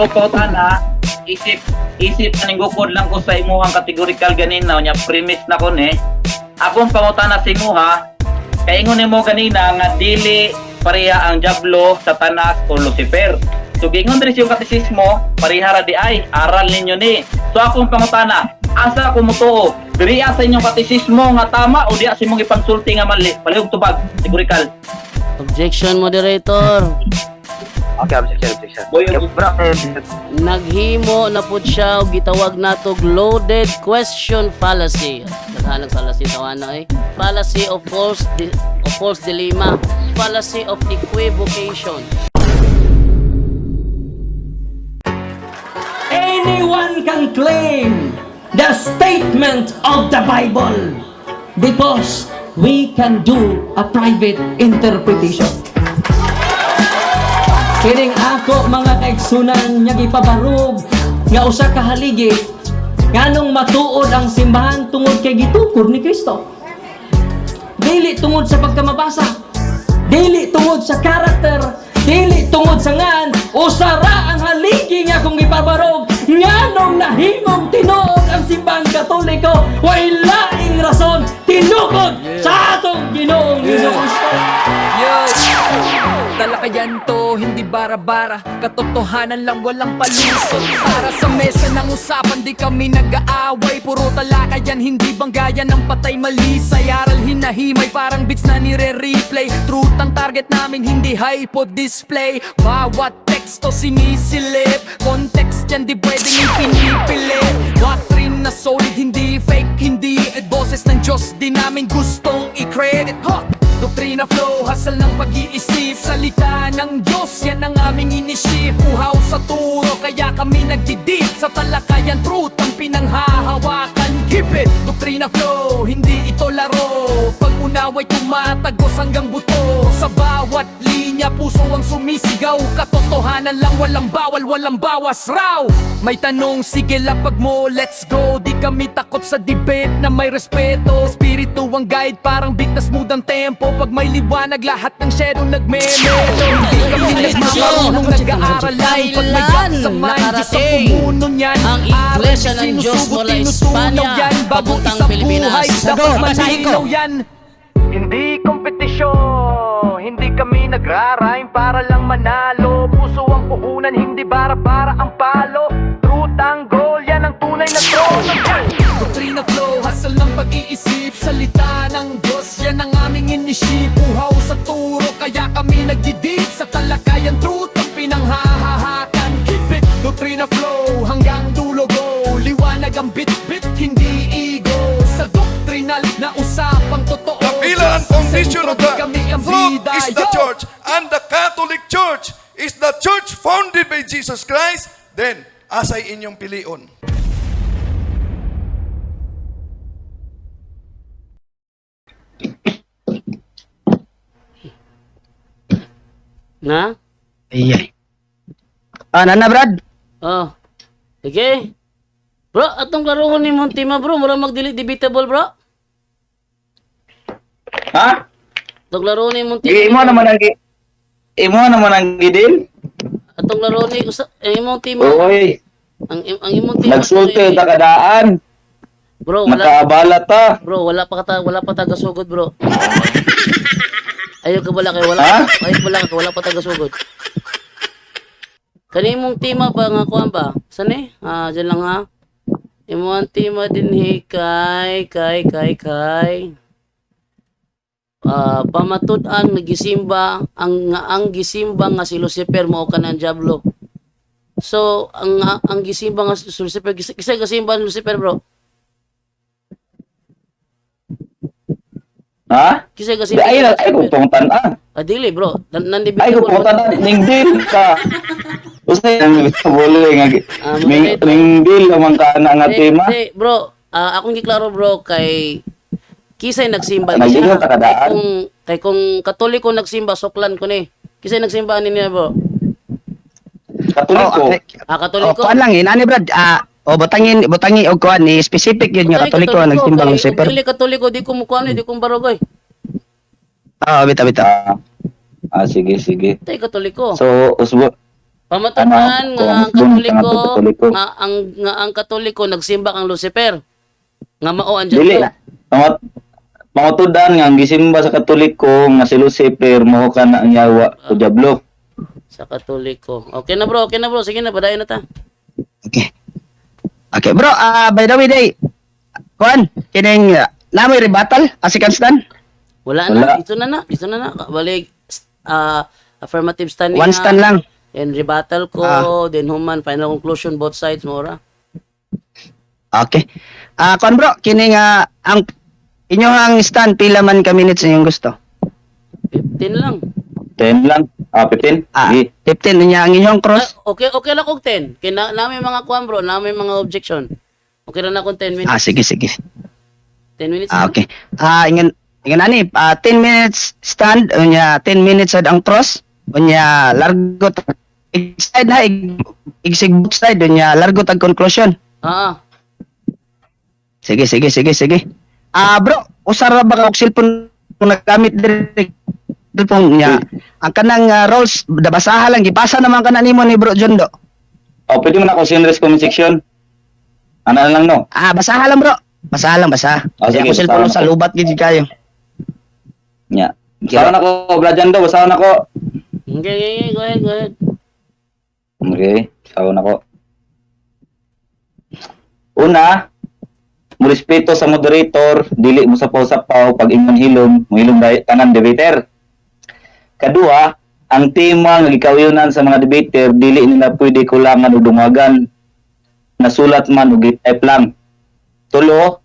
ako po tana, isip naningukod lang ko sa imuhang categorical ganina, nya premise na ko ni. Akong pangutana sa imuha, kay ingon nimo ganina nga dili pareha ang Diablo, Satanas o Lucifer. So gingon diri yung katekismo, pareha ra di ay aral ninyo ni. So akong pangutana, asa ko mutuo? Diri sa inyong katekismo nga tama o diya sa imong ipangsulti nga mali? Palihog tubag, categorical. Objection, moderator. Okay, objection. Boy, Naghimo na po siya o gitawag natog loaded question fallacy. Naghanag fallacy tawana fallacy of false dilemma. Fallacy of equivocation. Anyone can claim the statement of the Bible because we can do a private interpretation. Kining ako mga kaigsunan nga gipabarog nga usa ka haligi nganong matuod ang simbahan tungod kay gitukod ni Kristo. Dili tungod sa pagkamabasa, dili tungod sa karakter, dili tungod sa ngan, usara ang haligi nga kung gipabarog nganong nahimong tinuod ang simbahan Katoliko way laing rason tinukod sa atong Ginoong Hesus Kristo. Talakayan to, hindi bara-bara. Katotohanan lang, walang palusot. Para sa mesa ng usapan, di kami nag-aaway. Puro talakayan, hindi banggayan ng patay malisay. Aral hinahimay, parang beats na nire-replay. Truth ang target namin, hindi hypo display. Bawat teksto sinisilip, context yan di pwedeng ipinipilit. Doctrine na solid, hindi fake, hindi boses ng Diyos, di namin gustong i-credit. Doktrina flow, hasal ng pag-iisip. Salita ng Diyos, yan ang aming inisip. Uhaw sa turo, kaya kami nagdidip. Sa talakayan, truth ang pinanghahawakan. Keep it! Doktrina flow, hindi ito laro. Pag-unaway tumatagos hanggang buto. Sa bawat linya, puso ang sumisigaw. Katotohanan lang, walang bawal, walang bawas raw. May tanong, sige lapag mo, let's go. Di kami takot sa debate na may respeto. Espiritu ang guide, parang beat na smooth ang tempo. Pag may liwanag, lahat ng shadow nagme-melo. Hindi kami nagmamarunong nag-aaral lang. Pag may gap sa mind, Diyos ang pumuno niyan. Ang Iglesia ng Diyos mula Espanya papuntang Pilipinas. Dapat malinaw yan. Hindi kompetisyon, hindi kami nagrarime para lang manalo. Puso ang puhunan, hindi bara-bara ang palo. Truth ang goal, yan ang tunay na trono. Doktrina flow, hasal ng pag-iisip. Salita ng Diyos, yan ang aming inisip. Uhaw sa turo, kaya kami nagdidip. Sa talakayan, truth ang pinanghahahakan. Keep it, doktrina flow, hanggang dulo go. Liwanag ang bit-bit, hindi ego. Sa doktrinal na usapang totoo. The pillar and foundation of the truth is the church, and the Catholic Church is the church founded by Jesus Christ. Then, asay inyong pilion. Na? Iya. Nana Brad. Oh. Sige. Bro, atong klarohon ni Montima bro, mura mag-delete debatable bro. Ha? Atong klarohon ni Montima. Imo naman ang gidin? Atong klarohon ni imong team. Oy, Ang imong team. nagsulti ta kadaan. Bro, wala. Makaabala ta. Bro, wala pa taga-sugod bro. Ayaw ka wala kay wala. Ha? Wala pa taga-sugod. Kani mong tema ba nga kuan ba? Saan diyan lang ha. Imong tema din kay. Pamatud-an nagisimba ang gisimba nga si Lucifer mao kanang Diablo. So ang gisimba nga si Lucifer kisa gisimba ni Lucifer bro. Ha? Kisa Di gisimba. ay ko pangtan Dili bro. Nandi Ay ko pangtan ning deal ka. Usay ang boleh nga. Ning deal man ka nga tema. Bro, akong giklaro bro kay kisay nagsimba Nagsimba ta kadaan. Kung Katoliko nagsimba suklan ko ni. Kisay nagsimba ni niya bro. Katoliko. Katoliko. Kuan lang ani Brad. Butangin og kuan ni specific yun nga Katoliko nagsimba ng Lucifer. Dili Katoliko di ko mukuan di ko barogoy. Bita. Sige. Tay Katoliko. So, usbo. Pamatukan Ano, nga ang kung Katoliko, Katoliko. nga ang Katoliko nagsimba kang Lucifer. Nga mao ang Dili. Diyan. Pangatudan nga ang gisimba sa Katoliko nga si Lucifer mao ka na ang yawa o diablo. Sa Katoliko. Okay na bro. Sige na, padayon na ta. Okay. Okay, bro, by the way, day, kuan, kining, namoy rebuttal, asikan stan? Wala na. Ito na na. Balik, affirmative stand One stand lang. And rebuttal ko, then human, final conclusion, both sides, mora. Okay. Kuan bro, kining, ang inyong stand, pila man ka minutes inyong gusto? 15 lang. 10 lang. 15. Sige. 15 niya ang inyong cross. Okay lang kung 10. Kaya namin mga kuan bro, namin mga objection. Okay na kung 10 minutes. Sige. 10 minutes. Okay. Ingan ani, 10 minutes stand, unya 10 minutes sad ang cross, unya largo side na igsig side, unya largo tag conclusion. Sige. Bro, usara ba ka og cellphone kung nagamit diri cellphone niya? Ang kanang rules, basaha lang, gipasa naman kana nimo ni Bro John do. Pwede mo na ako sinres comment section. Ano lang no? Basaha lang bro. Basaha. Sige, Ako cellphone basahan sa ako. lubat gid kayo. Nya. Basahan ako, Brajan do, basahan ako. Okay, go ahead. Okay, basahan ako. Una, murespeto sa moderator, dili mo sapaw-sapaw pag imong hilom, mohilom tanan debater. Kadua, ang tema nga gikawyonan sa mga debater dili nila pwede kulangan o dungagan. Nasulat man o type lang. Tulo,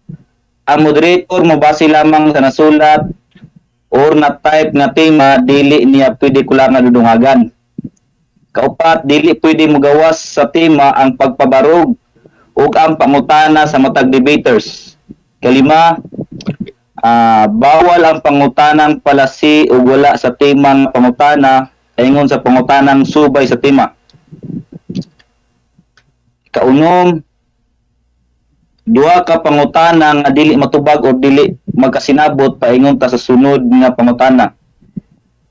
ang moderator mobase lamang sa nasulat or na type nga tema dili niya pwede kulangan o dungagan. Kaupat, dili pwede mogawas sa tema ang pagpabarog ug ang pangutana sa matag debaters. Kalima, bawal ang pangutanang palasi ug wala sa temang pangutana ingon sa pangutanang subay sa tema. Kaunom, duha ka pangutana nga dili matubag o dili magkasinabot paingon ta sa sunod nga pangutana.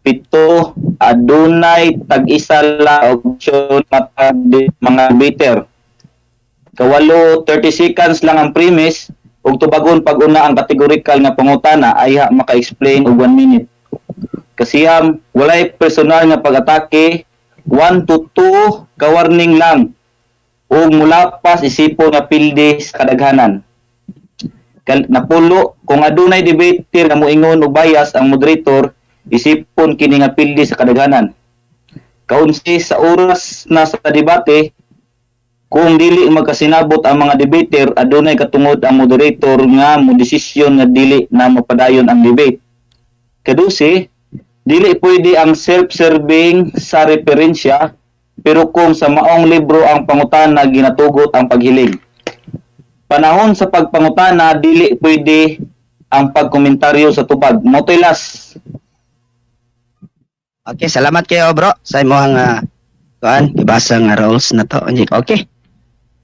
Pito, adunay tag-isa lang option matag mga debater. Kawalo, 30 seconds lang ang premise ug tubagon pag una ang categorical nga pangutana ay maka-explain og 1 minute. Kasiham, walay personal nga pag-atake, 1 to 2 ka warning lang ug mulapas isipon nga pilde sa kadaghanan. Napulo, kung adunay debater nga moingon og bias ang moderator, isipon kini nga pilde sa kadaghanan. Kaunsi sa oras na sa debate, kung dili magkasinabot ang mga debater, adunay katungod ang moderator nga mo desisyon nga dili na mapadayon ang debate. Kadusi, dili pwede ang self-serving sa referensya, pero kung sa maong libro ang pangutana ginatugot ang paghiling. Panahon sa pagpangutana, dili pwede ang pagkomentaryo sa tubag. Motoy last. Okay, salamat kayo bro sa imong kuan ibasa nga rules na to. Okay.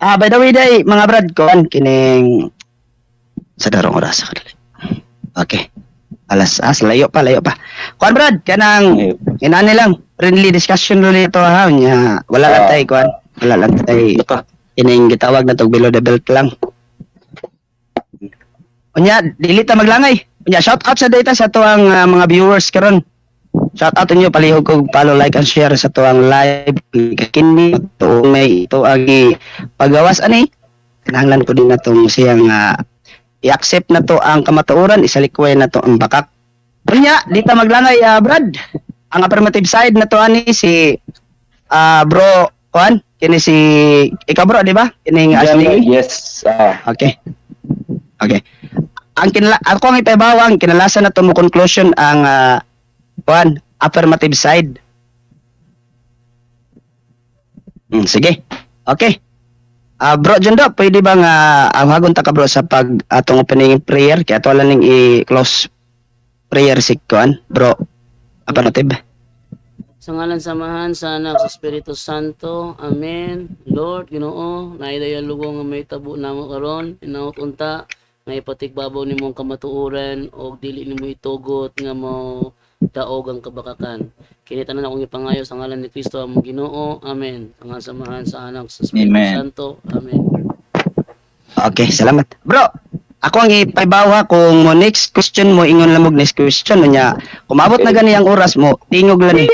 By the way day mga brad kuan kining sa darong oras kadali. Okay. Alas layo pa. Kuan brad kanang inani lang friendly discussion ulit ito ha nya wala lang tay kuan. Wala lang tay ining gitawag na tog below the belt lang. Unya dili ta maglangay. Unya shout out sa data sa tuang mga viewers karon. Shout out inyo palihog ko follow, like and share sa tuang live kini to may ito agi pagawas ani kinahanglan ko din natong siyang i-accept na to ang kamatuoran isalikway na to ang bakak. Unya dita maglangay Brad ang affirmative side na to ani si bro kuan kini si ikaw bro di ba kining Ashley? Yes. Okay. Ako ang ipabawang kinalasan na to mo conclusion ang kuan affirmative side. Sige. Okay. Bro Jondo, pwede bang hagon ta ka bro sa pag atong opening prayer kaya ato lang ning i-close prayer si kuan bro affirmative. Sa ngalan samahan sa anak sa Espiritu Santo. Amen. Lord, Ginoo, naidaya lugong nga may tabo namo karon, inaot unta nga ipatigbabaw nimong kamatuoran og dili nimo itugot nga mo daog ang kabakakan. Kini tanan akong ipangayo sa ngalan ni Kristo among Ginoo. Amen. Ang samahan sa anak sa Espiritu Amen. Santo. Amen. Okay, salamat. Bro, ako ang ipaibaw ha kung mo next question mo ingon lamog next question unya. Kumabot na gani ang oras mo, tingog lang ni.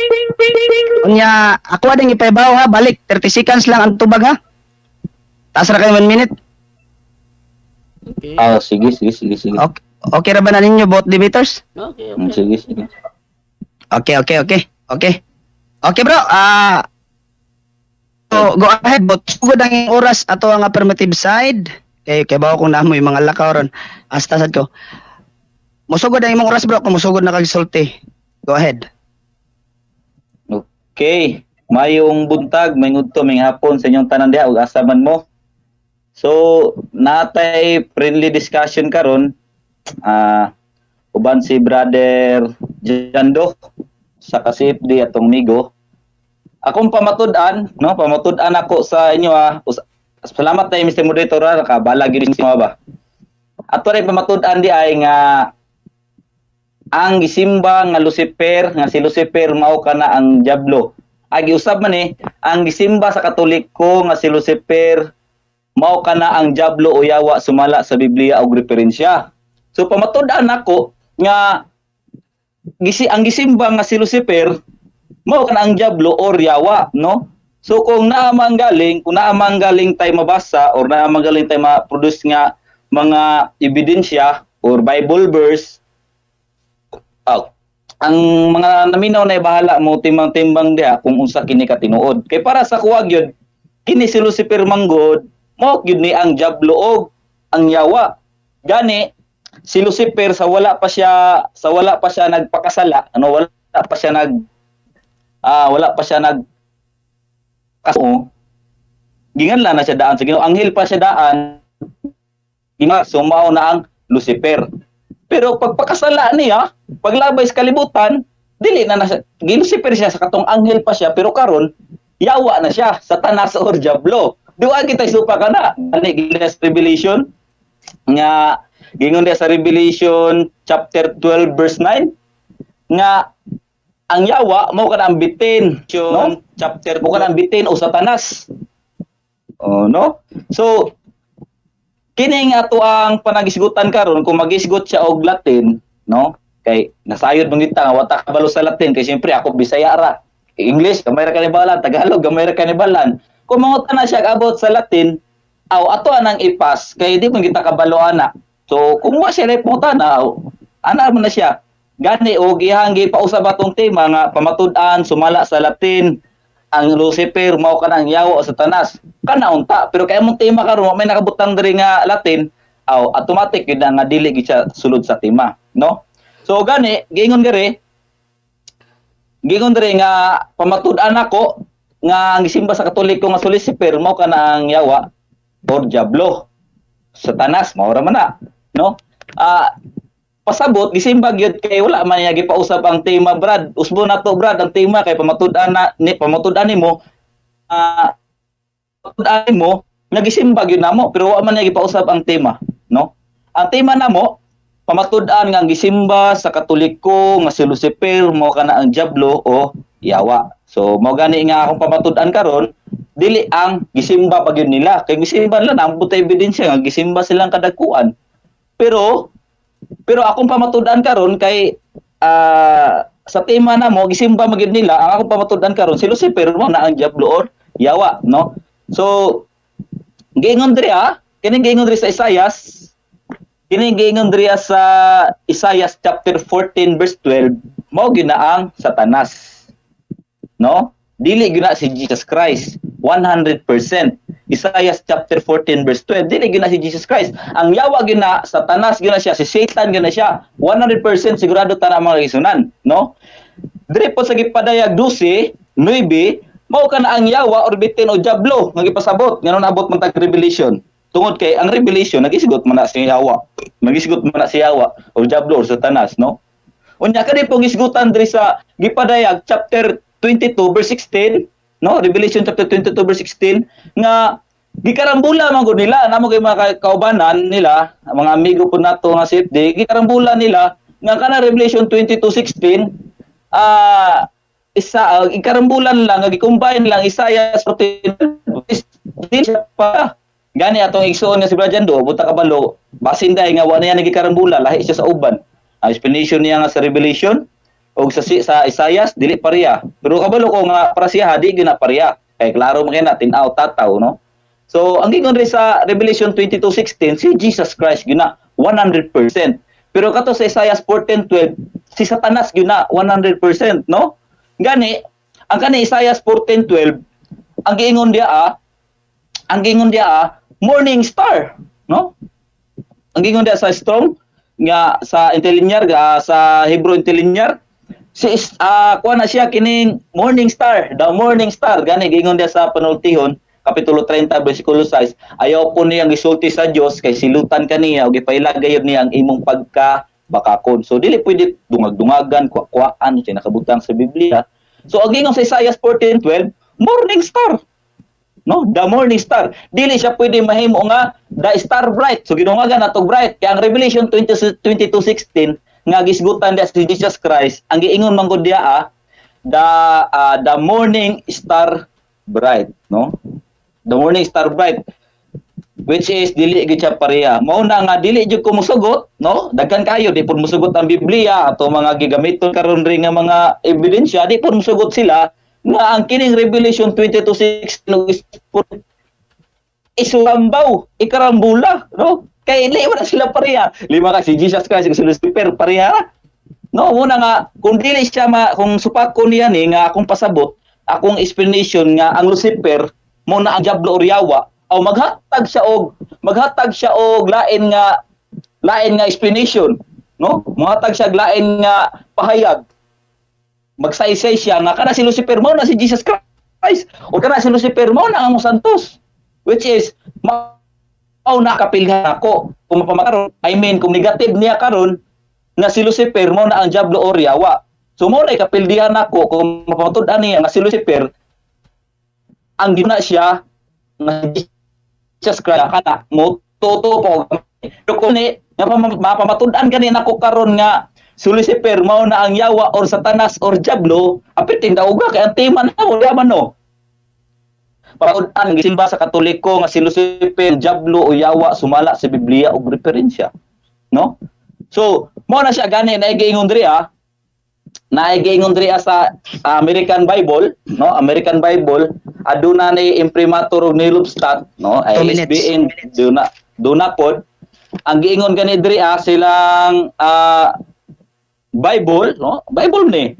Unya, ako ading ipaibaw ha, balik 30 seconds lang ang tubag ha. Taas ra kay 1 minute. Okay. Sige. Okay, okay ra ba na ninyo both debaters? Okay, okay. Sige. Okay. Okay bro, so, go ahead bot. Sugod ang oras ato ang affirmative side. Kay bawo kung namo yung mga lakaw ron. Hasta sad ko. Musugod ang imong oras bro, kung musugod na kag sulti. Go ahead. Okay. Mayong buntag, may ngudto, may hapon sa inyong tanan diha ug asa man mo. So, natay friendly discussion karon. Uban si Brother Jando sa kasipdi atong migo. Akong pamatud-an, no? Pamatud-an ako sa inyo salamat tayo Mr. Moderator nakabala gyud mo ba. Ato rin pamatud-an di ay nga ang gisimba nga Lucifer, nga si Lucifer mao kana ang diablo. Agi usab man ang gisimba sa Katoliko nga si Lucifer mao kana ang diablo o yawa sumala sa Biblia og referensya. So pamatud-an ako nga ang gisimba nga si Lucifer mao kana ang diablo or yawa, no? So kung naamang galing tayo mabasa or naamang galing tayo ma-produce nga mga ebidensya or Bible verse, ang mga naminaw na bahala mo timbang-timbang diha kung unsa kini katinuod. Kay para sa kuwag yun, kini si Lucifer manggod, mao gyud ni ang diablo og ang yawa. Gani si Lucifer sa wala pa siya nagpakasala, wala pa siya nag ginganlan na siya daan sa Ginoo, anghel pa siya daan, sumao na ang Lucifer. Pero pagpakasala niya, paglabay sa kalibutan, dili na siya, Lucifer siya sa katong anghel pa siya, pero karon yawa na siya, Satanas or diablo. Duwa kita supa kana, ani sa Revelation nga gingon sa Revelation chapter 12 verse 9 nga ang yawa mao kana ang bitin, no? Chapter mo kana ang bitin o Satanas. No? So kini nga ato ang panagisgutan karon kung magisgot siya og Latin, no? Kay nasayod mong kita nga wata kabalo sa Latin kay siyempre ako Bisaya ra. English gamay ra kanibalan, Tagalog gamay ra kanibalan. Kung mangutan na siya abot sa Latin, ato anang ipas kay di man kita kabalo ana. So kung wa siya reporta na, ana man na siya. Gani og iyang gipausab atong tema nga pamatud-an sumala sa Latin ang Lucifer mao kanang yawa o Satanas. Kana unta pero kay among tema karon may nakabutang diri nga Latin, automatic gyud nga dili gyud siya sulod sa tema, no? So gani giingon diri nga pamatud-an ako nga ang gisimba sa Katoliko nga si Lucifer mao kana ang yawa or diablo. Satanas mao ra man na, no? Pasabot gisimba gyud kay wala man niya gipausab ang tema Brad. Usbo na to Brad ang tema kay pamatud-an nimo nagisimba gyud namo pero wala man niya gipausab ang tema, no? Ang tema namo pamatud-an nga ang gisimba sa Katoliko nga si Lucifer mao kana ang diablo o yawa. So mao gani nga akong pamatud-an karon dili ang gisimba pa gyud nila kay gisimba nila ang buta ebidensya nga gisimba silang kadagkuan. Pero akong pamatud-an karon kay sa tema na mo gisimba magyud nila ang akong pamatud-an karon si Lucifer mo na ang diablo or yawa, no? So giingon diri kining giingon diri sa Isaias, kining giingon diri sa Isaias chapter 14 verse 12 mao gyud na ang Satanas, no? Dili gyud na si Jesus Christ 100%. Isaiah chapter 14 verse 12 dili gyud na si Jesus Christ. Ang yawa gyud na Satanas gyud na siya, si Satan gyud na siya. 100% sigurado ta na mga kisunan, no? Diri po sa gipadayag 12:9 mao kana ang yawa or bitin o diablo nga gipasabot nganon abot man tag Revelation. Tungod kay ang Revelation nagisgot man na si yawa. Nagisgot man na si yawa o diablo or Satanas, no? Unya kani pong isgutan diri sa gipadayag chapter 22 verse 16, no? Revelation chapter 22 verse 16 nga gikarambula man gud nila namo kay mga kaubanan nila, mga amigo po nato nga CFD, gikarambula nila nga kana Revelation 22:16 ikarambulan lang, agi-combine lang, Isaiah 14, di siya pa. Gani atong igsuon nga si Brother Jando, buta kabalo, basin day nga wala niya nagikarambulan, lahi siya sa uban. Ang explanation niya nga sa Revelation o sa Isaiah, dili pareha. Pero kabalo ko nga para siya, di gina pareha. Kay klaro mo kaya natin, tataw, no? So, ang gingon rin sa Revelation 22:16, si Jesus Christ gina 100%. Pero kato sa Isaiah 14:12, si Satanas gina 100%, no? Gani, ang kani Isaiah 14:12, ang giingon dia morning star, no? Ang giingon dia sa Strong nga sa interlinear sa Hebrew interlinear, kuha na siya kining morning star, the morning star. Gani giingon dia sa panultihon kapitulo 30 bersikulo 6, ayaw po niyang gisulti sa Dios kay silutan kaniya ug gipailagay niya ang imong pagka-bakakon. So dili pwede dungag-dungagan, kuwaan siya nakabutang sa Biblia. So ang gingon sa Isaiah 14:12, morning star. No, the morning star. Dili siya pwede mahimo nga the star bright. So ginungagan nato bright. Kaya ang Revelation 22:16 nga gisgutan dia si Jesus Christ, ang giingon man gud dia the morning star bright, no? The morning star bright, which is dili gid siya pareha. Mao na nga dili jud ko mosugot, no? Daghan kayo di pud mosugot ang Biblia ato mga gigamiton karon rin nga mga ebidensya, di pud mosugot sila nga ang kining Revelation 22:16 isulambaw, ikarambula, no? Kay dili man sila pareha. Lima ka si Jesus Christ si Lucifer pareha. No, muna nga kung dili siya kung supak ko niya ni nga akong pasabot, akong explanation nga ang Lucifer mo na ang Diablo or Yawa, o maghatag siya og lain nga explanation, no? Maghatag siya og lain nga pahayag. Magsaysay siya nga kana si Lucifer mo na si Jesus Christ, o kana si Lucifer mo na ang santos, which is mao na kapilhan ako kung mapamakaron, kung negative niya karon nga si Lucifer mo na ang Diablo or Yawa. So mo na kapildihan ako kung mapamatud-an niya nga si Lucifer ang gina siya nga Jesus Christ kana mo toto po dokone nga mapamatud-an ganin ako karon nga si Lucifer mao na ang Yawa or Satanas or Diablo, apit tindaoga kay ang tema na wala man no. Pamatud-an gisimba sa Katoliko nga si Lucifer, Diablo o Yawa sumala sa Biblia og referensya, no? So mao na siya gani na giingon diri sa American Bible, no? American Bible aduna ni imprimatur og nilubstat, no? ISBN duna pod ang giingon gani diri silang Bible, no? Bible ni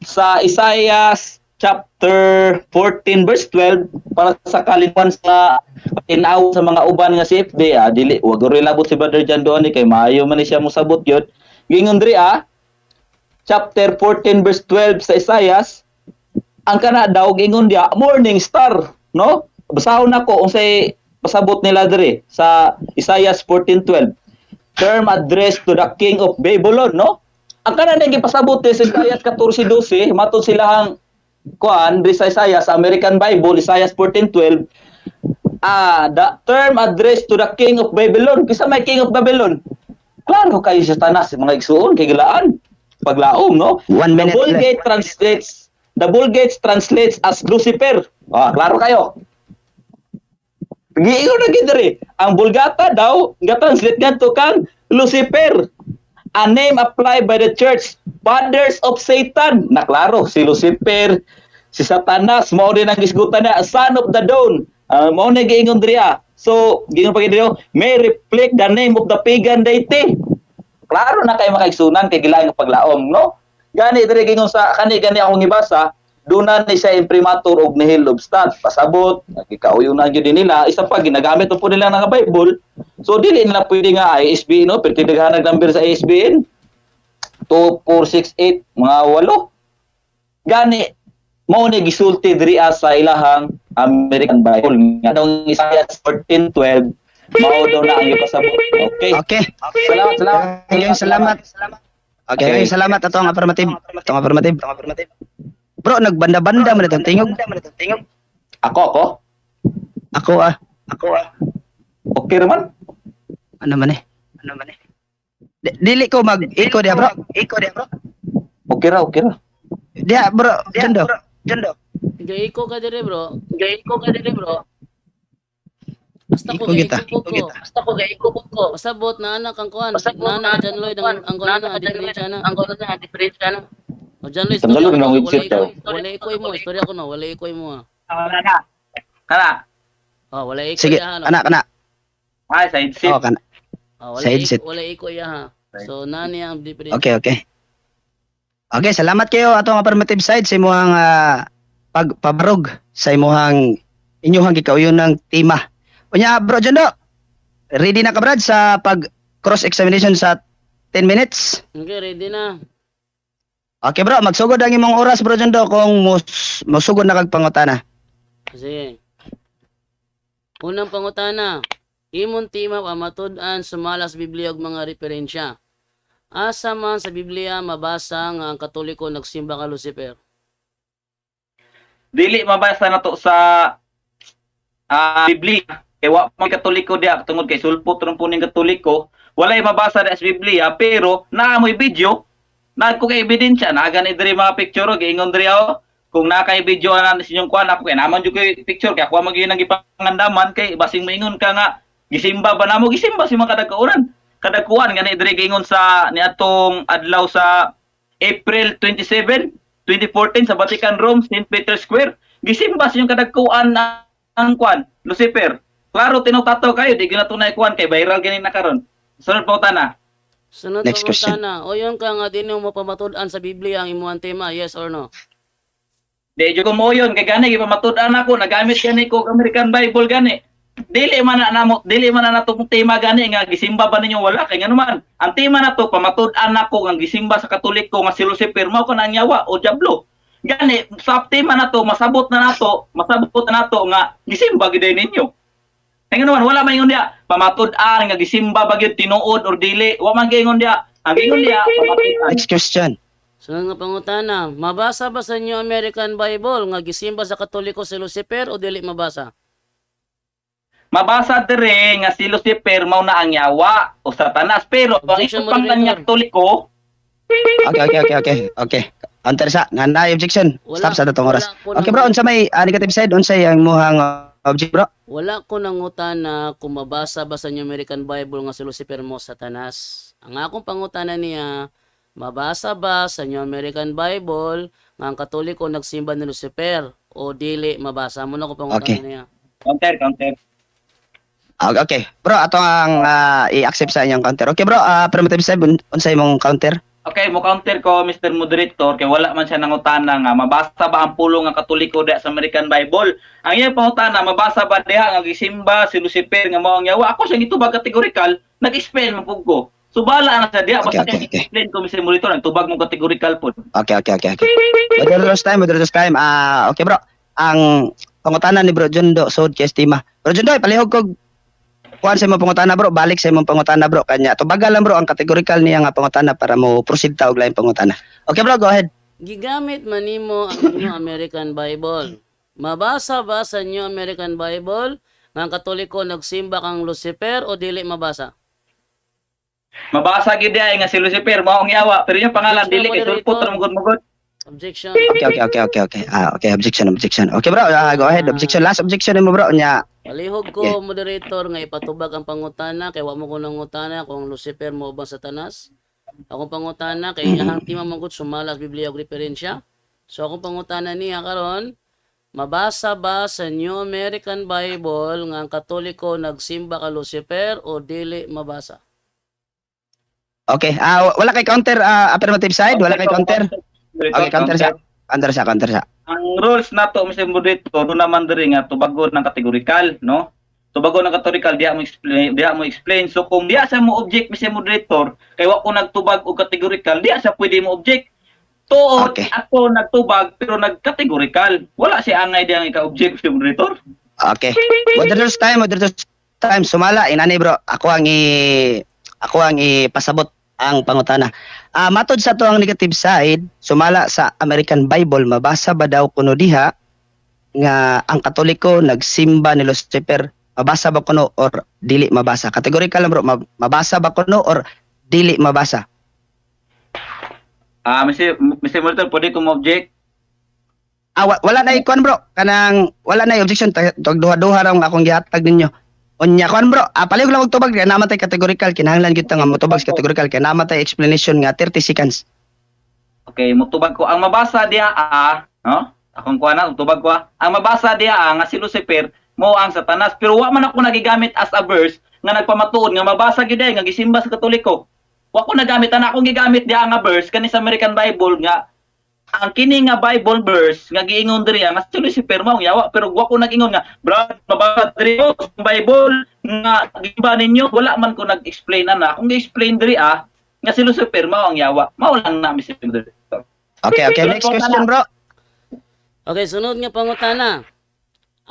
sa Isaiah chapter 14 verse 12 para sa kalimpan sa tinaw sa mga uban nga si FD dili wag ro labot si Brother John doon kay maayo man ni siya mosabot gyud. Giingon diri chapter 14 verse 12 sa Isaiah, ang kana daw gingon dia morning star, no? Basahon nako unsay pasabot nila diri sa Isaiah 14:12. Term address to the king of Babylon, no? Ang kana nang gipasabot sa Isaiah 14:12 matud silahang kuan diri sa Isaiah sa American Bible Isaiah 14:12. The term address to the king of Babylon. Kisa may king of Babylon? Klaro kayo sa tanas mga igsuon kay gilaan paglaom, no? 1 minute The Vulgate translates as Lucifer. Klaro kayo. Giingon na gidri, ang Vulgata daw ga-translate ngadto kang Lucifer. A name applied by the church fathers of Satan. Naklaro si Lucifer, si Satanas, mao din ang isgutan na son of the dawn. Mao na giingon diri. So, giingon pa gid may reflect the name of the pagan deity. Klaro na kay makaigsunan kay gilaing paglaom, no? Gani diri gingon sa gani akong gibasa, dunan ni siya imprimatur og nihil obstat, pasabot, gikauyo na gyud nila, isa pa ginagamit po nila nga Bible. So dili nila pwede nga ISBN, no? Pero tinaghanag number sa ISBN 2468 mga 8. Gani mao ni gisulti diri sa ilahang American Bible. Nga daw Isaiah 14:12 mao daw na ang ipasabot. Okay. Salamat. Okay, salamat ato ang affirmative. Bro, nagbanda-banda man itong tingog. Ako. Okay naman. Ano man eh? Dili ko mag-echo dia, bro. Okay ra. Diya bro, Jondo. Gaiko ka dire bro. Basta ko Iko kita. gaiko ko. Pasabot na anak ang kuan. Na anak John Lloyd ang kuan na diferensya na. O John Lloyd, Tanggalon istorya ng ko, website daw. wala ikoy mo, istorya ko no, wala ikoy mo. Wala na. Kana. Oh, wala ikoy Sige, ha. kana. Ay, side seat. Oh, kana. Oh, Sa headset. wala ikoy ha. So nani ang diferensya. Okay. Okay, salamat kayo atong affirmative side sa imong pagpabarog sa imong inyong gikauyon ng tema. Unya bro Jondo, ready na ka Brad sa pag cross examination sa 10 minutes? Okay, ready na. Okay bro, magsugod ang imong oras bro Jondo kung musugod na kag pangutana. Sige. Unang pangutana. Imong tema pamatud-an sumalas Biblia ug mga referensya. Asa man sa Biblia mabasa nga ang Katoliko nagsimba ka Lucifer? Dili mabasa na to sa Biblia. Kay wa man Katoliko diya tungod kay sulpot ron puning Katoliko, walay mabasa sa Biblia pero naamoy video, nagko kay ebidensya, nagani diri mga picture giingon diri ako. Kung nakay video ana sa inyong kuan ako kay naman jud kay picture kay ako magyud nang gipangandaman kay basing maingon ka nga gisimba ba namo gisimba si mga kadagkauran. Kadakuan gani diri giingon sa niadtong adlaw sa April 27, 2014 sa Vatican Rome, St. Peter's Square. Gisimba sa inyong kadagkuan ang kuan Lucifer. Klaro tinutato kayo di ginatunay kuan kay viral gani na karon. Sunod pa utana. Sunod Next question. pangutana. O yun ka nga din mo pamatud-an sa Biblia ang imuhang tema, yes or no? Di jud ko mo yun kay gani gipamatud-an ako nagamit gani ko American Bible gani. Dili man na natong tema gani nga gisimba ba ninyo wala kay nganuman. Ang tema nato pamatud-an nako nga gisimba sa Katoliko nga si Lucifer mao kana ang yawa o diablo. Gani sa tema nato masabot na nato nga gisimba gid ninyo. Kay nganuman wala man ingon dia pamatud-an nga gisimba ba gyud tinuod or dili. Wa man giingon dia. Ang ingon dia pamatud-an. Next question. Sunod nga pangutana. Mabasa ba sa inyo American Bible nga gisimba sa Katoliko si Lucifer o dili mabasa? Mabasa dire nga si Lucifer mao na ang yawa o Satanas pero ang Objection, isang moderator. Katoliko Okay. Counter sa nanay objection. Wala- Stop sa datong oras. wala ko Okay nang- bro, unsa may negative side unsay ang muhang object bro? Wala ko nangutana kung mabasa ba sa inyo American Bible nga si Lucifer mo Satanas. Ang akong pangutana niya, mabasa ba sa inyo American Bible nga ang Katoliko nagsimba ni Lucifer o dili mabasa? Muna ko pangutana Okay. niya. counter. Okay. Bro, ato ang i-accept sa inyong counter. Okay bro, affirmative side unsay imong counter? Okay, mo counter ko Mr. Moderator kay wala man siya nangutana nga mabasa ba ang pulong nga Katoliko diha sa American Bible. Ang iyang pangutana mabasa ba diha nga gisimba si Lucifer nga mao ang yawa. Ako siya gitubag categorical, nag-explain man pug ko. So bala na sa diha basta Okay. kay explain ko Mr. Moderator nagtubag mo categorical pod. Okay. Moderator's time. Okay bro. Ang pangutana ni Bro Jondo sud kay estima. Bro Jondo, palihog kog kuan sa imong pangutana bro, balik sa imong pangutana bro kanya. Tubagal lang bro ang categorical niya nga pangutana para mo proceed ta og lain pangutana. Okay bro, go ahead. Gigamit man nimo ang inyong American Bible. Mabasa ba sa inyo American Bible nga ang Katoliko nagsimba kang Lucifer o dili mabasa? Mabasa gid diha nga si Lucifer mao ang yawa pero yung pangalan Mr. dili kay sulpot ra mugod. Objection. Okay. Okay, objection. Okay bro, go ahead. Objection. Last objection mo bro nya. Palihog ko, Yeah. moderator, nga ipatubag ang pangutana, kay wa mo ko nangutana kung Lucifer mo ba Satanas. Akong pangutana, kay iyahang tima manggut sumalas Biblia og referensya. So akong pangutana niya karon, mabasa ba sa New American Bible nga ang Katoliko nagsimba ka Lucifer o dili mabasa? Okay. Wala kay counter affirmative side, wala kay counter. Okay, counter sa. Ang rules nato Mr. Moderator do naman diri nga tubagon ng categorical, no? Tubagon ng categorical diha mo explain. So kung diha sa mo object Mr. Moderator, kay wa ko nagtubag og categorical, diha sa pwede mo object. Tuod Okay. ako nagtubag pero nagcategorical. Wala si angay diha nga ka-object Mr. Moderator. Okay. Moderator's time. Sumala inani bro. Ako ang ipasabot ang pangutana. Matod sa to ang negative side, sumala sa American Bible, mabasa ba daw kuno diha nga ang Katoliko nagsimba ni Lucifer? Mabasa ba kuno or dili mabasa? Categorical lang bro, mabasa ba kuno or dili mabasa? Mr. Monitor, pwede kong object? Wala na ikon bro. Kanang wala na objection tag duha-duha ra ang akong gihatag ninyo. Unya kon bro, palihog lang og tubag kay namatay categorical kinahanglan gyud ta nga motubag sa categorical kay namatay explanation nga 30 seconds. Okay, mutubag ko. Ang mabasa diya, no? Akong kuha na, tubag ko. Ang mabasa diya, nga si Lucifer, mo ang Satanas. Pero wa man ako nagigamit as a verse nga nagpamatuod nga mabasa gyud nga gisimba sa Katoliko. Wa ko nagamit ana akong gigamit diya nga verse kani sa American Bible nga ang kini nga Bible verse nga giingon diri nga si Lucifer mao yawa pero wa ko nagingon nga brad mabasa diri sa Bible nga giba ninyo wala man ko nag-explain ana akong gi-explain diri nga si Lucifer mao ang yawa mao lang na Mr. Director. Okay, next question bro. Okay, sunod nga pangutana.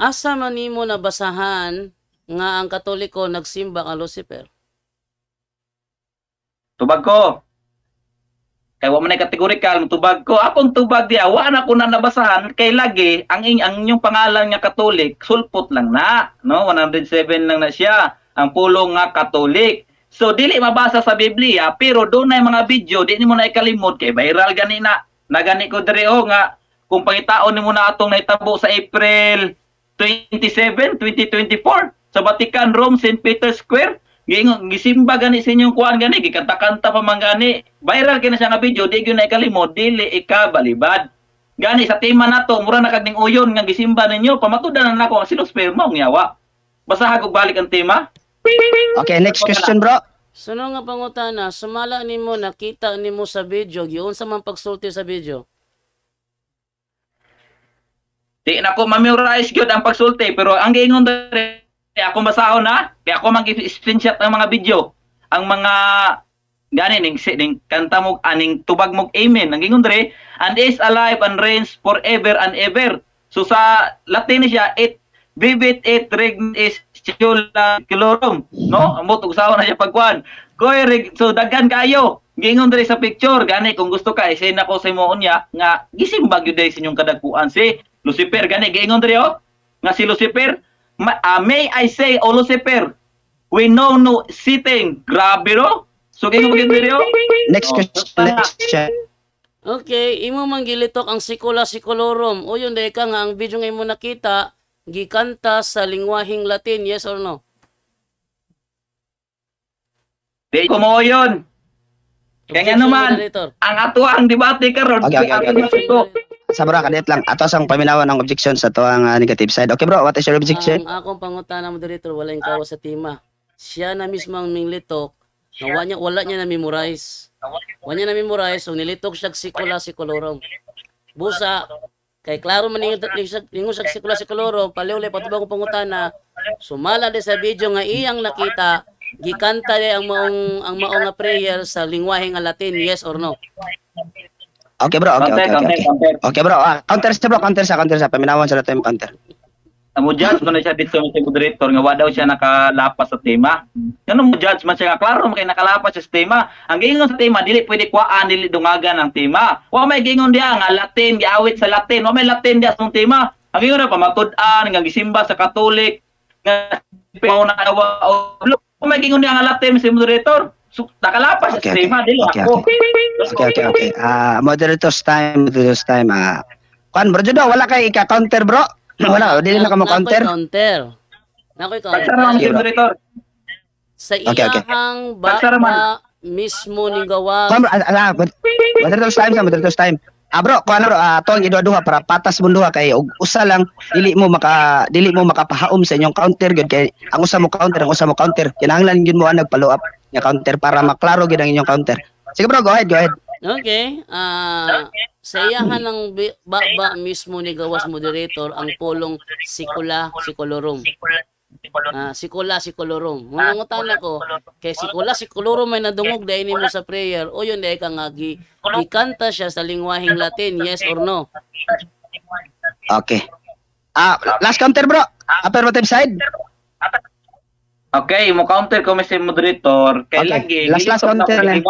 Asa man nimo nabasahan nga ang Katoliko nagsimba kang Lucifer? Tubag ko. Kay wa man ay categorical tubag ko. Akong tubag diya wa na ko na nabasahan kay lagi ang inyong pangalan nga Katolik sulpot lang na, no? 107 lang na siya ang pulong nga Katolik. So dili mabasa sa Biblia pero doon na mga video di nimo na ikalimot kay viral gani na. Nagani ko diri nga kung pangitaon nimo na atong nahitabo sa April 27, 2024 sa Vatican, Rome, St. Peter's Square. Gisimba gani sa inyong kuan gani, gikanta-kanta pa man gani. Viral kina siya nga video, di gyud na ikalimot, dili ikabalibad. Gani sa tema nato, mura na kag ning uyon nga gisimba ninyo, pamatudan na nako ang silos sperma ang yawa. Basahag og balik ang tema. Okay, next question bro. Sunod nga pangutana, sumala nimo nakita nimo sa video, giunsa man pagsulti sa video? Di na ko memorize gyud ang pagsulti pero ang giingon diri ako basahon na kaya ako mag-screenshot ang mga video ang mga gani ning kanta mo aning tubag mo amen ang giingon diri and is alive and reigns forever and ever. So sa Latin siya it vivit et regnis is secula colorum, no? Amo tug sahon na siya pagkuan. So daghan kayo giingon diri sa picture gani kung gusto ka isin ako sa imo unya nga gisimba gyud diri sa inyong kadagpuan si Lucifer gani giingon diri nga si Lucifer may I say Lucifer we know no sitting grabe ro so giingon gyud diri Next question. Okay, imo man gilitok ang sikula sikolorum. O yun ka nga ang video nga imo nakita gikanta sa lingwaheng Latin, yes or no? di ko mo yun kaya nga naman Moderator. ang ato ang debate karon Okay. Sa bro, kadit lang. Ato sang paminawan ng objection sa to ang negative side. Okay bro, what is your objection? Ang akong pangutana moderator wala yung kawa sa tema. Siya na mismo ang minglitok na wala niya na memorize. Wala niya na memorize so nilitok siya sikula sikolorum. Busa kay klaro man ningon siya sikula sikolorum, paliw patubang ko pangutana. Sumala di sa video nga iyang nakita gikanta di ang maong nga prayer sa lingwahe nga Latin, yes or no? Okay bro, okay. Okay bro, counter sa paminawan sa nato yung counter. mo judge man siya dito sa moderator nga wa daw siya nakalapas sa tema. Ngano mo judge man siya nga klaro man kay nakalapas sa tema. Ang giingon sa tema dili pwede kuhaan dili dungagan ang tema. Wa may giingon diha nga Latin giawit sa Latin. Wa may Latin diha sa tema. Ang giingon na pamatud-an nga gisimba sa Katolik nga pauna wa may giingon diha nga Latin sa moderator. So, nakalapas sa tema dili ako. Okay. Moderator's time. Kan bro judo wala kay ika-counter bro. Wala, dili na ka mo counter. Nakoy Pagsara counter. ang moderator. Sa Okay. iyahang Pagsara man. mismo ni gawa. Kan bro, moderator's time. Bro, kuan bro, tong iduha-duha para patas mo duha kay og usa lang dili mo makapahaom sa inyong counter gud kay ang usa mo counter. Kinahanglan gyud mo ang nagfollow up nga counter para maklaro gid ang inyong counter. Sige bro, go ahead. Okay. Sa iyahan ng baba mismo ni gawas moderator ang pulong sikula sikolorum. Sikula sikolorum. Mangungutan ako kay sikula sikolorum may nadungog dahil nimo sa prayer o yun dahil ka nga gikanta siya sa lingwaheng Latin, yes or no? Okay. Last counter bro. Affirmative side. Okay, mo counter ko si moderator kay Okay. lagi Last counter na.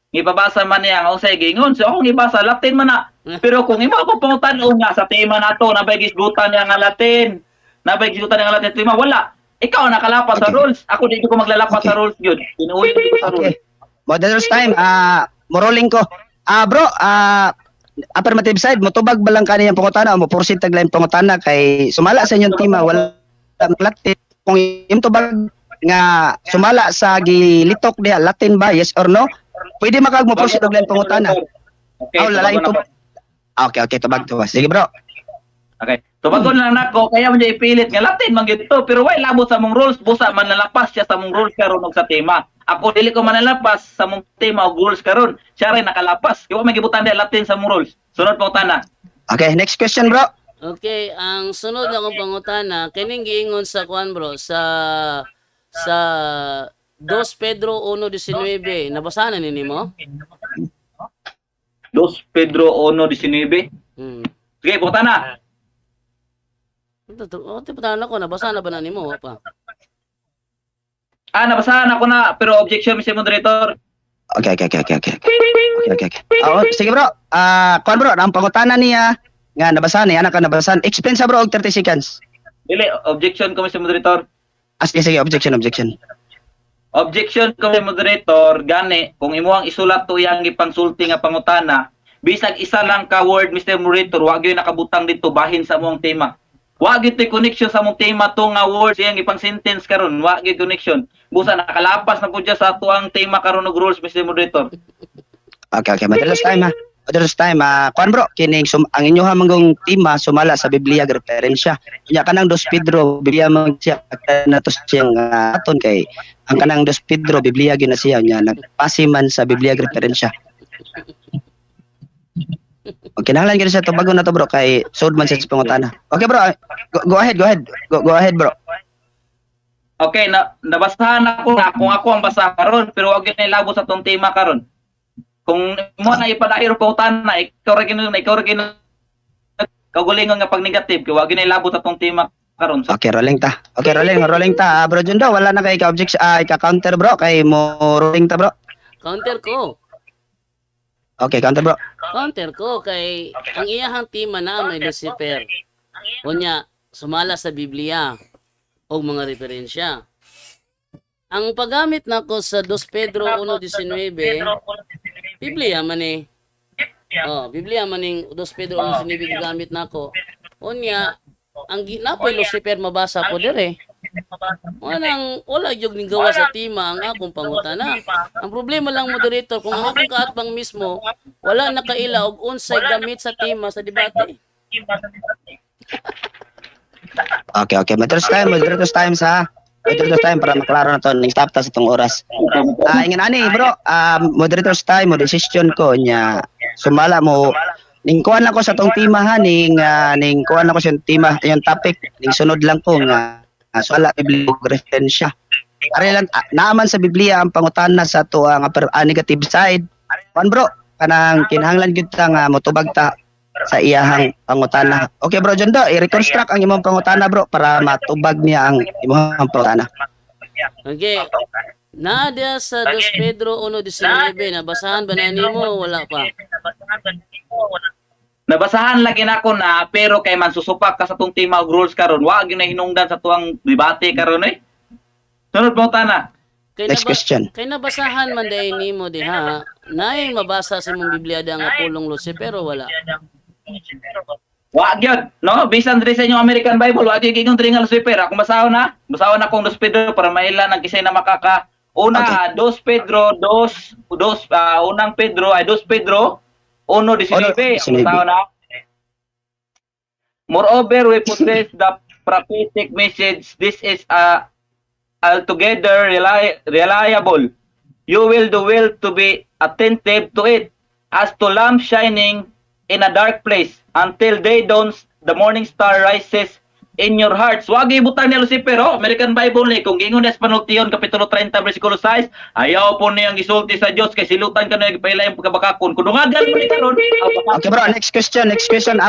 Ipabasa man niya ang usay gingon so akong ibasa Latin man na. Pero kung imo ako pangutan-on nga sa tema nato na gisgutan niya nga Latin. Tema wala. Ikaw nakalapas sa rules. Ako dito ko maglalapas sa rules gyud. Inuwi ko sa rules. Okay. Moderator's time. Moruling ko. Bro, affirmative side, motubag ba lang kaniyang pangutana o mapursit taglain pangutana kay sumala sa inyong tima wala latin. Kung yung tubag nga sumala sa gilitok diha Latin ba yes or no? Pwede makag mapursit taglain pangutana. Okay, Lalain tubagon to. ako. Okay, tubag to. Sige bro. Okay. Tubagon lang nako, kaya mo niya ipilit nga Latin man gyud to, pero why labot sa mong rules, busa manalapas siya sa mong rules karon og sa tema. Ako dili ko manalapas sa mong tema og rules karon. Siya rin nakalapas. Kaya may gibutan dia Latin sa mong rules. Sunod pa utana. Okay, next question bro. Okay, ang sunod akong pangutana, kining giingon sa kuan bro, sa 2 Pedro 1:19, nabasahan na nimo? 2 Pedro 1:19. Sige, putana. Tiputan ako, nabasa na ba na nimo? Pa? Nabasahan ako na, pero objection, Mr. Moderator. Okay. Sige bro. Kuan bro, ang pangutana niya nga nabasahan niya, anak ka nabasahan. Explain sa bro og 30 seconds. Dili, objection ko, Mr. Moderator. Sige, objection. Objection ko, Mr. Moderator, gani, kung imuhang isulat to yang ipangsulti nga pangutana, bisag isa lang ka word, Mr. Moderator, wag yun nakabutang dito bahin sa mong tema. Wag ito connection sa mong tema to nga words yang ipang sentence karon, wag ito connection. Busa nakalapas na po dyan sa tuang tema karon og rules, Mr. Moderator. Okay. Madalas time, kuan bro, kining ang inyoha manggong tema sumala sa Biblia nga referensya. Nya kanang 2 Pedro, Biblia man siya nato siyang aton kay ang kanang 2 Pedro, Biblia gyud na siya nya nagpasiman sa Biblia nga referensya. Okay, kinahanglan gyud sa tubagon na to bro kay sud man siya sa pangutana. Okay bro, go ahead. Go ahead bro. Okay, nabasahan ako na kung ako ang basa karon, pero wag gyud na ilabo sa tong tema karon. Kung mo na ipadahiro pa utana, ikaw ra gino kagulingon nga pag negative, kay wag gyud na ilabo sa tong tema karon. So, Okay, rolling ta. Bro Jundo, wala na kay ka-object ka-counter bro kay mo rolling ta bro. Counter ko. Okay, counter bro. Counter ko kay ang iyahang tema na may Lucifer. Unya, sumala sa Biblia og mga referensya. Ang paggamit nako sa 2 Pedro 1:19, Biblia man eh. Biblia man ning 2 Pedro 1:19 gigamit nako. Unya, ang napoy Lucifer mabasa ko dire. Wala jud ning gawa sa tema ang akong pangutana. Ang problema lang moderator kung ang akong kaatbang mismo wala nakaila og unsay gamit sa tema sa debate. Okay. Moderator's time para maklaro na to ning stop ta sa tong oras. Ingon ani bro, moderator's time mo decision ko nya sumala mo ning kuan lang ko sa tong tema ha ning kuan lang ko sa tema yung topic ning sunod lang ko nga sumala Biblia referensya. Ari lang naaman sa Biblia ang pangutana sa to ang negative side. Kuan bro, kanang kinahanglan gyud ta nga motubag ta sa iyahang pangutana. Okay bro Jondo, i-reconstruct ang imong pangutana bro para matubag niya ang imong pangutana. Okay. Nadia sa 2 Pedro 1:19, nabasahan ba na nimo? Wala pa. nabasahan lagi na ako na, pero kay man susupak ka sa tong tema og rules karon, wag yun na hinungdan sa tuang debate karon eh. Sunod mo tana. Next question. Kay nabasahan man day nimo diha, naay mabasa sa imong Biblia da nga pulong Lucifer pero wala. Wag yun, no? Bisan diri sa inyong American Bible, wag yun gigong diri nga Lucifer. Ako basahon na akong 2 Pedro para mailan ang kisay na makaka. Una, Okay. 2 Pedro, 2 Pedro 1:19. Basahon na. Moreover, we possess the prophetic message. This is altogether reliable. You will do well to be attentive to it, as to lamp shining in a dark place until day dawns, the morning star rises in your hearts. Wag ibutan ni Lucifer, American Bible ni kung ingon sa Panultiyon kapitulo 30 bersikulo 6, ayaw po niyang gisulti sa Dios kay silutan ka na gipailay ang pagkabakakon. Kung dungagan mo ni karon, Okay bro, next question.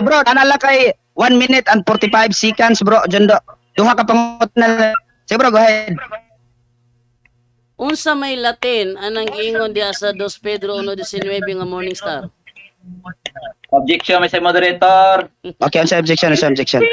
Bro, kanala kay 1 minute and 45 seconds bro, Jondo. Duha ka pangutana. Sige bro, go ahead. Unsa may Latin anang giingon diha sa 2 Pedro 1:19 nga morning star? Objection may sa moderator. Okay, unsa objection, unsa objection?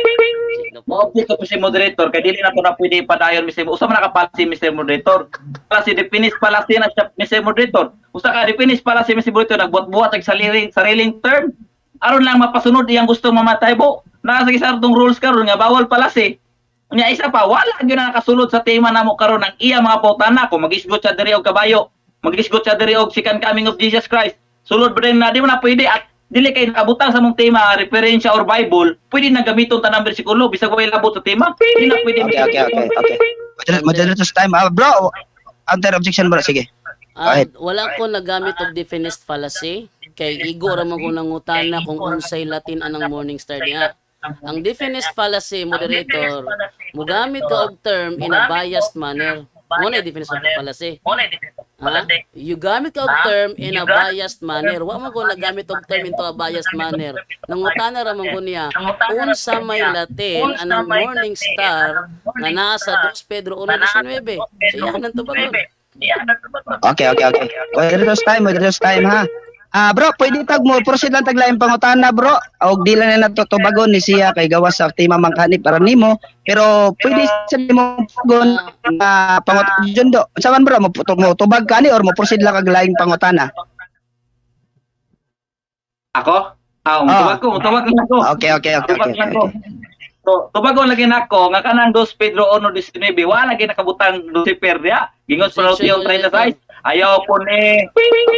Object ko si moderator kay dili na to na pwede padayon Mr. Usa man nakapalsi Mr. Moderator. Kasi definish palasi na siya Mr. Moderator. Usa ka definish palasi Mr. Moderator nagbuhat-buhat og sariling term aron lang mapasunod iyang gusto mamatay bo. Nasa gisartong rules karon nga bawal palasi. Unya isa pa wala gyud na nakasulod sa tema namo karon ang iya mga pautana kung mag-isgot siya diri og kabayo, mag-isgot siya diri og second coming of Jesus Christ. Sulod ba rin na di mo na pwede at dili kay nakabutang sa mong tema referensya or Bible, pwede na gamiton tanang bersikulo bisag way labot sa tema. Di na pwede. Okay. Moderator's time. Bro, counter objection bro, sige. Right. Wala ko nagamit og definite fallacy kay igo ra man ko nangutana kung unsay Latin anang morning star diha. Ang definite fallacy, moderator, mugamit ka og term in a biased manner. Muna definite fallacy. Ha? You gamit ka og term in a biased manner. Wa man ko nagamit og term into a biased manner. Nangutana ra man ko niya unsa may Latin anang morning star nga naa sa 2 Pedro 1:19. Siyahan to ba? Okay. Moderator's time ha. Bro, pwede tag mo proceed lang taglaing pangutana bro. Og dila na natutubagon ni siya kay gawas sa tema mangkani para nimo. Pero pwede sa mo pagon pangutana do. Unsa man bro, mo tubag kani or mo proceed lang kag laing pangutana? Ako? Tubag lang ako. Okay. So, tubagon lagi nako nga kanang 2 Pedro 1:19 wala lagi nakabutang Lucifer dia. Gingos pa yung 36. Ayaw po ni.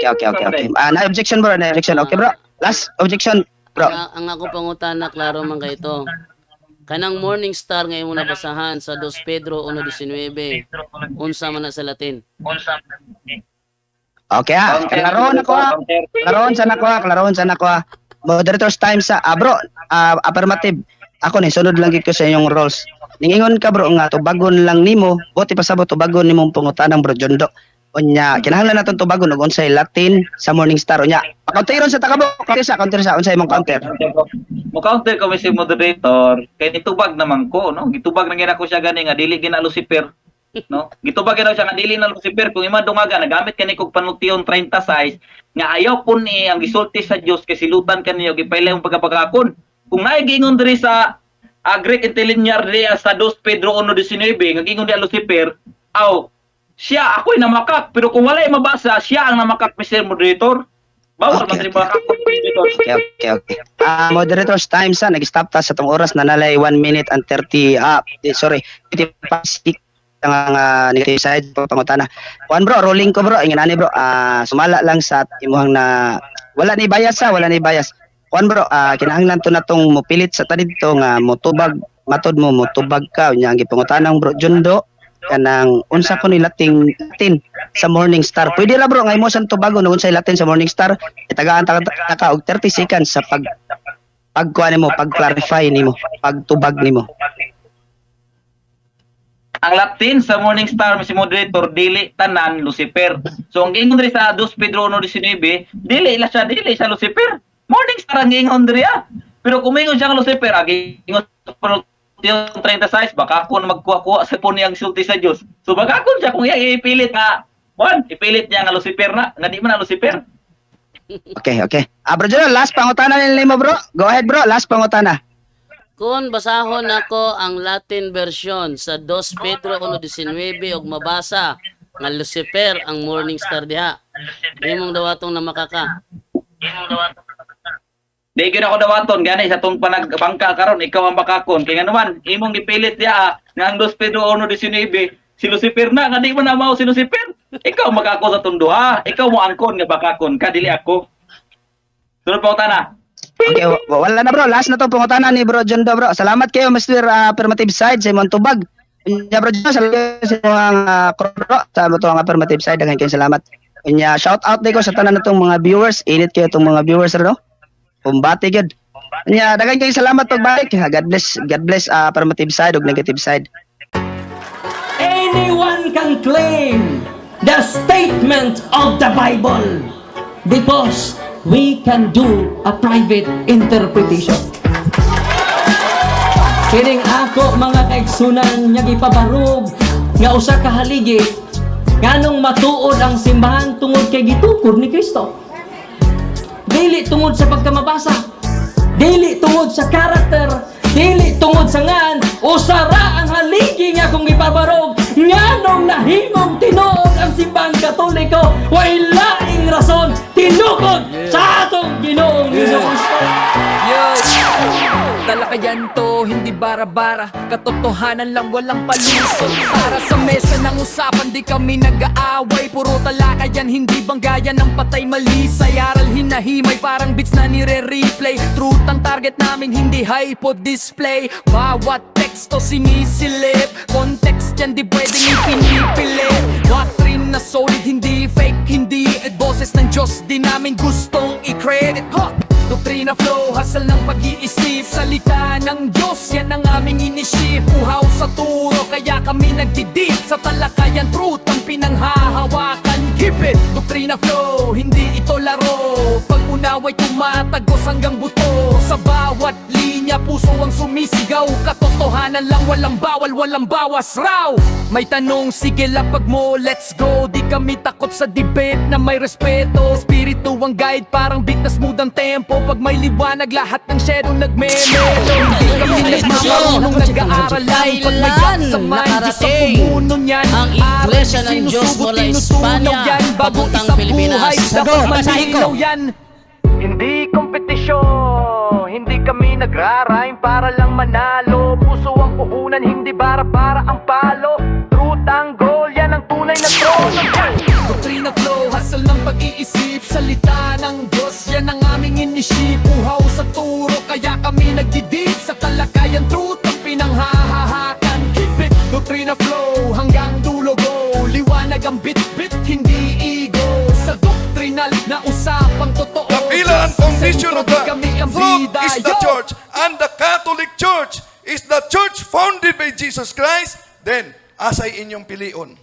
Okay. Na objection bro, na objection. Okay bro. Last objection bro. Ang ako pangutana klaro man kay ito. Kanang morning star nga imong nabasahan sa 2 Pedro 1:19. Unsa man na sa Latin? Okay Klaroon sa nako. Moderator's time sa bro, affirmative. Ako ni sunod lang gid ko sa inyong rules. Ningingon ka bro nga tubagon lang nimo, buti pa sabot tubagon nimong pangutanang bro Jondo. Unya kinahanglan naton tubagon og unsay Latin sa morning star unya. Counteron sa takabo, counter sa unsay imong counter. Mo counter ko si moderator kay nitubag naman ko no. Gitubag na gyud ako siya gani nga dili gina Lucifer. No? Gitubag gyud siya nga dili na Lucifer kung ima dungaga nagamit kani kog panultiyon 36 nga ayaw pun ni ang gisulti sa Dios kay silutan kaniyo gipailay ang pagkapagakon. Kung naigingon diri sa Greek interlinear diya sa 2 Pedro 1:19 nga gingon diya Lucifer, siya ako'y namakak pero kung wala'y mabasa siya ang namakak Mr. Moderator. Bawal man diri makak. Okay. Moderator's time sa nag-stop ta sa tong oras na nalay 1 minute and 30 ang negative side pangutana. Kuan bro, rolling ko bro, ingin ani bro. Sumala lang sa imuhang na wala ni bias. Kuan bro, kinahanglan to natong mopilit sa didto nga motubag matod mo motubag ka unya ang gipangutanang bro Jondo kanang unsa ko ni Latin sa morning star. Pwede ra bro nga imo sa tubagon unsay Latin sa morning star. Itagaan ta og 30 seconds sa pagkuan nimo, pag-clarify nimo, pagtubag nimo. Ang Latin sa morning star si moderator dili tanan Lucifer. So ang ingon diri sa 2 Pedro 1:19 dili siya Lucifer. Morning star ang ingon diri Pero kung mingon siya ng Lucifer, ingon yung 36, baka ako na magkuha-kuha sa po niyang sulti sa Diyos. So baka ako siya kung ipilit nga, ipilit niya nga Lucifer na, nga di man na Lucifer. Okay. Bro Joel, last pangutana nila mo bro. Go ahead bro, last pangutana. Kung basahon ako ang Latin version sa 2 Pedro 1:19 og mabasa nga Lucifer ang morning star diha. Imong dawaton na makaka. Di gyud ako dawaton gani sa tong panagbangka karon ikaw ang bakakon. Kaya naman imong gipilit diha nga ang 2 Pedro 1:19 si Lucifer na nga di man na mao si Lucifer. Ikaw makako sa tunduha. Ikaw mo angkon nga bakakon ka dili ako. Sunod pangutana. Okay, wala na bro. Last na to pangutana ni bro Jondo bro. Salamat kayo Mr. Affirmative Side sa imong tubag. Nya bro Jondo, salamat sa imong bro sa imong affirmative side. Daghan kayo salamat. Nya shout out ko sa tanan natong mga viewers. Init kayo tong mga viewers no. Pumbati gud. Nya daghan kayo salamat pagbalik. God bless affirmative side ug negative side. Anyone can claim the statement of the Bible because we can do a private interpretation. Kining ako mga kaigsunan nga gipabarog nga usa ka haligi nganong matuod ang simbahan tungod kay gitukod ni Kristo. Dili tungod sa pagkamabasa, dili tungod sa karakter, dili tungod sa ngan, usara ang haligi nga kung ipabarog, nganong nahimong tinuod ang simbang Katoliko, way laing rason, tinukod sa atong Ginoong Hesus Kristo. Yo! Talakayan to, hindi bara-bara, katotohanan lang walang palusot. Para sa mesa ng usapan, di kami nag-aaway, puro talakayan, hindi banggayan ng patay mali. Sayaral hinahimay, parang beats na nire-replay. Truth ang target namin, hindi hypo display. Bawat teksto sinisilip, context yan di pwedeng ipinipilit. Doctrine na solid, hindi fake, hindi boses ng Diyos, di namin gustong i-credit. Doktrina flow, hasal ng pag-iisip, salita ng Diyos, yan ang aming inisip. Uhaw sa turo, kaya kami nagdidip sa talakayan, truth ang pinanghahawakan. Keep it! Doktrina flow, hindi ito laro, pag-unaway tumatagos hanggang buto. Sa bawat linya, puso ang sumisigaw, katotohanan lang, walang bawal, walang bawas raw. May tanong, sige lapag mo, let's go. Di kami takot sa debate na may respeto. Espiritu ang guide, parang beat na smooth ang tempo. Pag may liwanag, lahat ng shadow nagme-melo. Hindi kami nagmamarunong, nag-aaral lang. Pag may gap sa mind, Diyos ang pumuno niyan. Ang Iglesia ng Diyos mula Espanya, papuntang Pilipinas. Dapat malinaw yan. Hindi kompetisyon, hindi kami nagrarime para lang manalo. Puso ang puhunan, hindi bara-bara ang palo. Truth ang goal, yan ang tunay na trono. Doktrina flow, hasal ng pag-iisip, salita ng Diyos, yan ang aming inisip. Uhaw sa turo, kaya kami nagdidip sa talakayan, truth ang pinanghahahakan. Keep it, doktrina flow, hanggang dulo go. Liwanag ang bit-bit, hindi ego. Sa doktrinal na usapang totoo, The pillar and foundation of the kami ang truth bida. is the church, and the Catholic Church is the church founded by Jesus Christ. Then, asay inyong pilion.